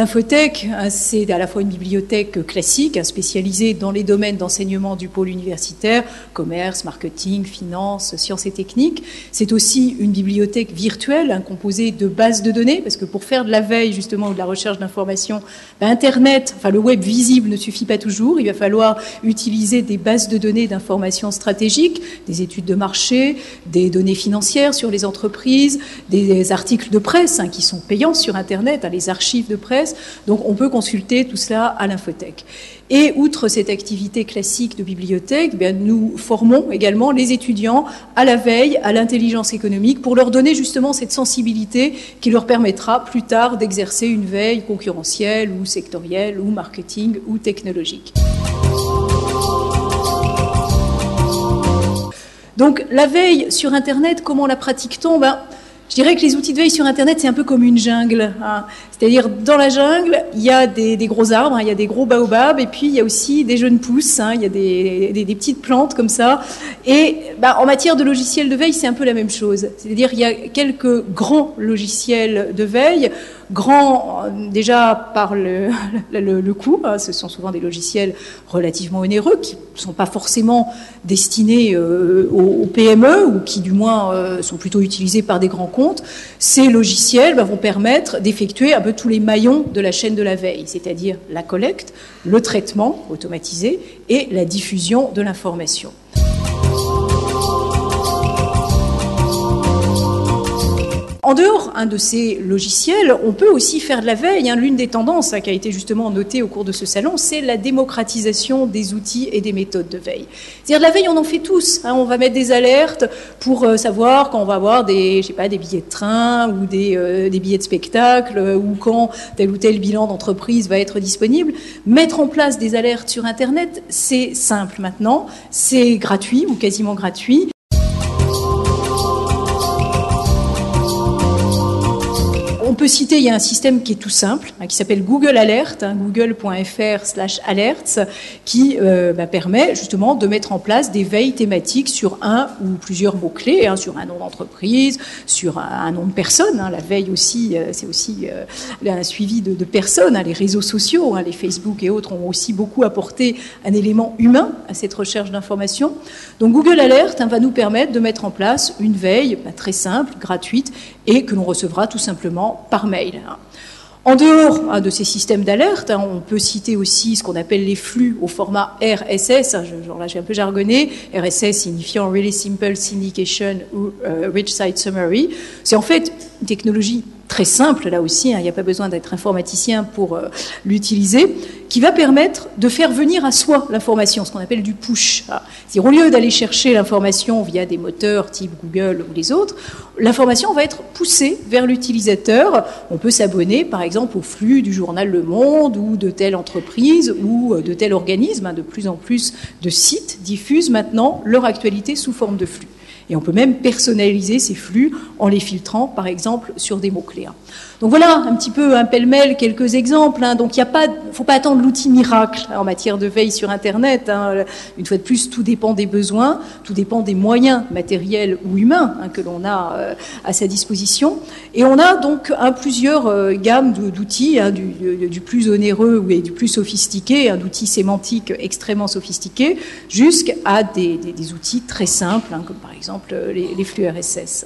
L'infotech, c'est à la fois une bibliothèque classique, spécialisée dans les domaines d'enseignement du pôle universitaire, commerce, marketing, finance, sciences et techniques. C'est aussi une bibliothèque virtuelle, composée de bases de données, parce que pour faire de la veille, justement, ou de la recherche d'informations, Internet, le web visible ne suffit pas toujours. Il va falloir utiliser des bases de données d'informations stratégiques, des études de marché, des données financières sur les entreprises, des articles de presse qui sont payants sur Internet, les archives de presse. Donc on peut consulter tout cela à l'infotech. Et outre cette activité classique de bibliothèque, nous formons également les étudiants à la veille, à l'intelligence économique, pour leur donner justement cette sensibilité qui leur permettra plus tard d'exercer une veille concurrentielle ou sectorielle ou marketing ou technologique. Donc la veille sur Internet, comment la pratique-t-on ? Je dirais que les outils de veille sur Internet, c'est un peu comme une jungle. C'est-à-dire, dans la jungle, il y a des gros arbres, il y a des gros baobabs, et puis il y a aussi des jeunes pousses, il y a des petites plantes comme ça. Et en matière de logiciels de veille, c'est un peu la même chose. C'est-à-dire, il y a quelques grands logiciels de veille, grands déjà par le coût. Ce sont souvent des logiciels relativement onéreux, qui ne sont pas forcément destinés aux PME, ou qui du moins sont plutôt utilisés par des grands comptes. Ces logiciels vont permettre d'effectuer un peu tous les maillons de la chaîne de la veille, c'est-à-dire la collecte, le traitement automatisé et la diffusion de l'information. En dehors de ces logiciels, on peut aussi faire de la veille. L'une des tendances qui a été justement notée au cours de ce salon, c'est la démocratisation des outils et des méthodes de veille. C'est-à-dire de la veille, on en fait tous. On va mettre des alertes pour savoir quand on va avoir des billets de train ou des billets de spectacle, ou quand tel ou tel bilan d'entreprise va être disponible. Mettre en place des alertes sur Internet, c'est simple maintenant. C'est gratuit ou quasiment gratuit. On peut citer, il y a un système qui est tout simple, qui s'appelle Google Alert, google.fr/alerts, qui permet justement de mettre en place des veilles thématiques sur un ou plusieurs mots-clés, sur un nom d'entreprise, sur un nom de personne. La veille aussi, c'est aussi un suivi de personnes. Les réseaux sociaux, les Facebook et autres ont aussi beaucoup apporté un élément humain à cette recherche d'information. Donc Google Alert va nous permettre de mettre en place une veille très simple, gratuite, et que l'on recevra tout simplement par mail. En dehors de ces systèmes d'alerte, on peut citer aussi ce qu'on appelle les flux au format RSS. Là, j'ai un peu jargonné. RSS signifiant Really Simple Syndication ou Rich Site Summary. C'est en fait une technologie très simple, là aussi, il n'y a pas besoin d'être informaticien pour l'utiliser, qui va permettre de faire venir à soi l'information, ce qu'on appelle du push. C'est-à-dire, au lieu d'aller chercher l'information via des moteurs type Google ou les autres, l'information va être poussée vers l'utilisateur. On peut s'abonner, par exemple, au flux du journal Le Monde ou de telle entreprise ou de tel organisme. De plus en plus de sites diffusent maintenant leur actualité sous forme de flux. Et on peut même personnaliser ces flux en les filtrant, par exemple, sur des mots-clés. Donc voilà un petit peu pêle-mêle quelques exemples. Donc il ne faut pas attendre l'outil miracle en matière de veille sur Internet. Une fois de plus, tout dépend des besoins, tout dépend des moyens matériels ou humains que l'on a à sa disposition. Et on a donc plusieurs gammes d'outils, du plus onéreux et du plus sophistiqué, d'outils sémantiques extrêmement sophistiqués, jusqu'à des outils très simples, comme par exemple les flux RSS.